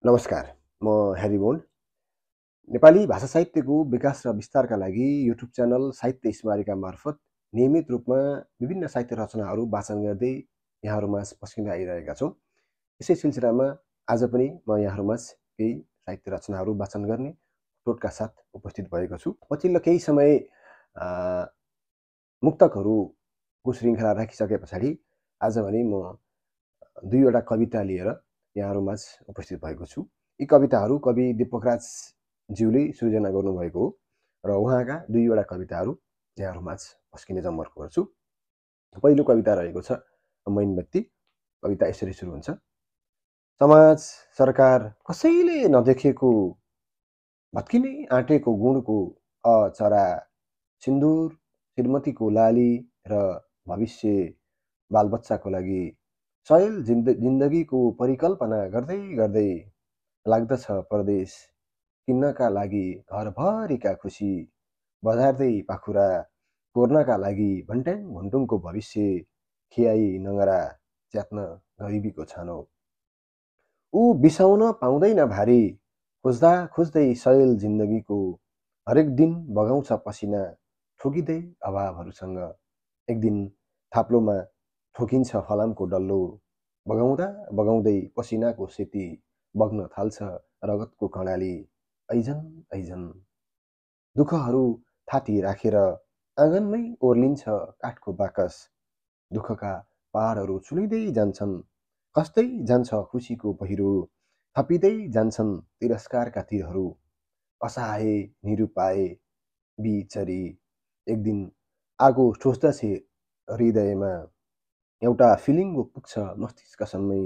नमस्कार, म Harry bond. Nepali भाषा साहित्यको विकास र विस्तारका लागि युट्युब च्यानल साहित्य स्मारिका मार्फत नियमित रूपमा विभिन्न साहित्य रचनाहरू वाचन गर्दै यहाँहरूमाझ पस्किँदै आइरहेका छौँ। यसै सिलसिलामा आज पनि म यहाँहरूमाझ केही साहित्य रचनाहरू वाचन गर्ने टोटका साथ उपस्थित भएको छु। पछिल्लो केही समय मुक्तकहरूको श्रृङ्खला राखिसके पछाडि आज भने म दुईवटा कविता लिएर यहाँहरूमाझ उपस्थित भएको छु। यी कविताहरू कवि दीपकराज ज्यूले सृजना गर्नुभएको हो र उहाँका दुईवटा कविताहरू यहाँहरूमाझ पस्किने जमर्को गर्छु। पहिलो कविता रहेको छ मैनबत्ती। कविता यसरी सुरु हुन्छ। समाज सरकार कसैले नदेखेको भत्किनै आँटेको गुणको अचरा सिन्दुर श्रीमतीको लाली र भविष्य बालबच्चाको लागि सयल जिन्दगीको परिकल्पना गर्दै गर्दै लाग्दछ परदेश किन्नका लागि घरभरिका खुसी बजार्दै पाखुरा कोर्नका लागि भन्ट्याङ भुन्टुङको भविष्य खियाई नगरा च्यात्न गरिबीको छानो ऊ बिसाउन पाउँदैन भारी खोज्दा खोज्दै सयल जिन्दगीको हरेक दिन बगाउँछ पसिना ठोकिँदै अभावहरूसँग एक दिन थाप्लोमा ठोकिन्छ फलामको डल्लो बगाउँदा बगाउँदै पसिनाको सेती बग्न थाल्छ रगतको कणाली ऐजन ऐजन दुःखहरू थाती राखेर आँगनमै ओर्लिन्छ काठको बाकस दुःखका पहाडहरू चुलिँदै जान्छन् कस्तै जान्छ खुसीको पहिरो थपिँदै जान्छन् तिरस्कारका तीरहरू असहाय निरुपाय बिचरी एक दिन आगो ठोस्दछ हृदयमा एउटा फिलिङ्गो पुग्छ मस्तिष्कसम्मै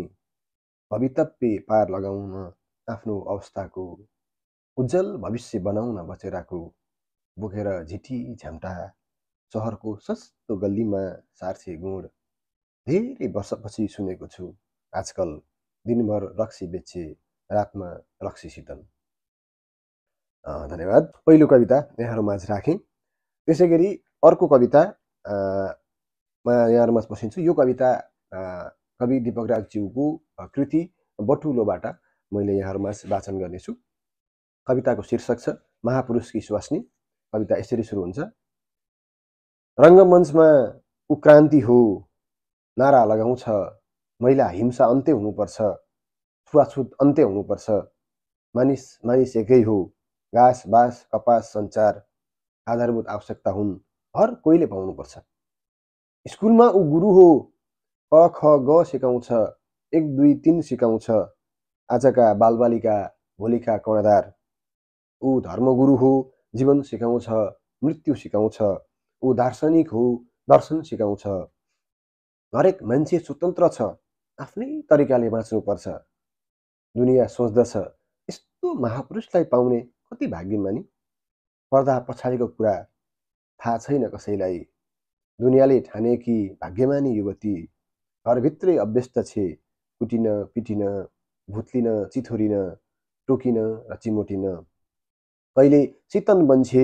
भवितव्य पार लगाउन आफ्नो अवस्थाको उज्जवल भविष्य बनाउन बचेराको बोकेर झिठी झ्याम्टा सहरको सस्तो गल्लीमा सार्छे गुण धेरै वर्षपछि सुनेको छु आजकल दिनभर रक्सी बेचे रातमा रक्सी शीतल। धन्यवाद। पहिलो कविता यहाँहरूमाझ राखेँ। त्यसै गरी अर्को कविता म यहाँहरूमाझ पसिन्छु। यो कविता कवि दीपकराज ज्यूको कृति बटुलोबाट मैले यहाँहरूमाझ वाचन गर्नेछु। कविताको शीर्षक छ महापुरुषकी स्वास्नी। कविता यसरी सुरु हुन्छ। रङ्गमञ्चमा उक्रान्ति हो नारा लगाउँछ महिला हिंसा अन्त्य हुनुपर्छ छुवाछुत अन्त्य हुनुपर्छ मानिस मानिस एकै हो घाँस बाँस कपास सञ्चार आधारभूत आवश्यकता हुन् हर कोहीले पाउनुपर्छ। स्कुलमा ऊ गुरु हो क ख ग सिकाउँछ 1 2 3 सिकाउँछ आजका बालबालिका भोलिका कर्णधार ऊ धर्मगुरु हो जीवन सिकाउँछ मृत्यु सिकाउँछ ऊ दार्शनिक हो दर्शन सिकाउँछ हरेक मान्छे स्वतन्त्र छ आफ्नै तरिकाले बाँच्नुपर्छ। दुनियाँ सोच्दछ यस्तो महापुरुषलाई पाउने कति भाग्यमानी पर्दा पछाडिको कुरा थाहा छैन कसैलाई दुनियाँले ठाने कि भाग्यमानी युवती घरभित्रै अभ्यस्त छे कुटिन पिटिन भुत्लिन चिथोरिन टोकिन र चिमोटिन कहिले चितन बन्छे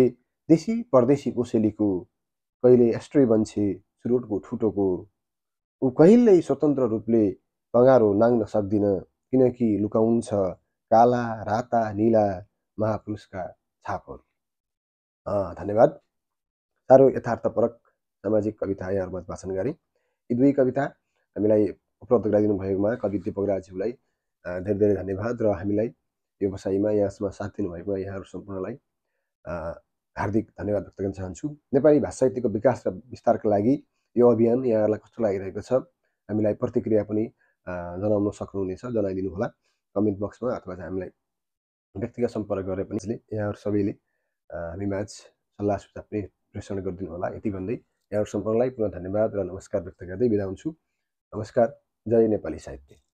देशी परदेशी कोसेलीको कहिले एस्ट्रे बन्छे सुरुटको ठुटोको ऊ कहिल्यै स्वतन्त्र रूपले कँगारो नाङ्न सक्दिन किनकि लुकाउँछ काला राता नीला महापुरुषका छापहरू। धन्यवाद। साह्रो यथार्थपरक सामाजिक कविता यहाँहरूमा वाचन गरेँ। यी दुई कविता हामीलाई उपलब्ध गराइदिनु भएकोमा कवि दीपकराज ज्यूलाई धेरै धेरै धन्यवाद र हामीलाई यो बसाइमा यहाँसम्म साथ दिनुभएकोमा यहाँहरू सम्पूर्णलाई हार्दिक धन्यवाद व्यक्त गर्न चाहन्छु। नेपाली भाषा साहित्यको विकास र विस्तारका लागि यो अभियान यहाँहरूलाई कस्तो लागिरहेको छ हामीलाई प्रतिक्रिया पनि जनाउन सक्नुहुनेछ जनाइदिनुहोला कमेन्ट बक्समा अथवा हामीलाई व्यक्तिगत सम्पर्क गरेर पनि यहाँहरू सबैले हामीमाझ सल्लाह सुझाव पनि प्रेषण गरिदिनु होला यति भन्दै यहाँहरू सम्पूर्णलाई पुनः धन्यवाद र नमस्कार व्यक्त गर्दै बिदा हुन्छु। नमस्कार। जय नेपाली साहित्य।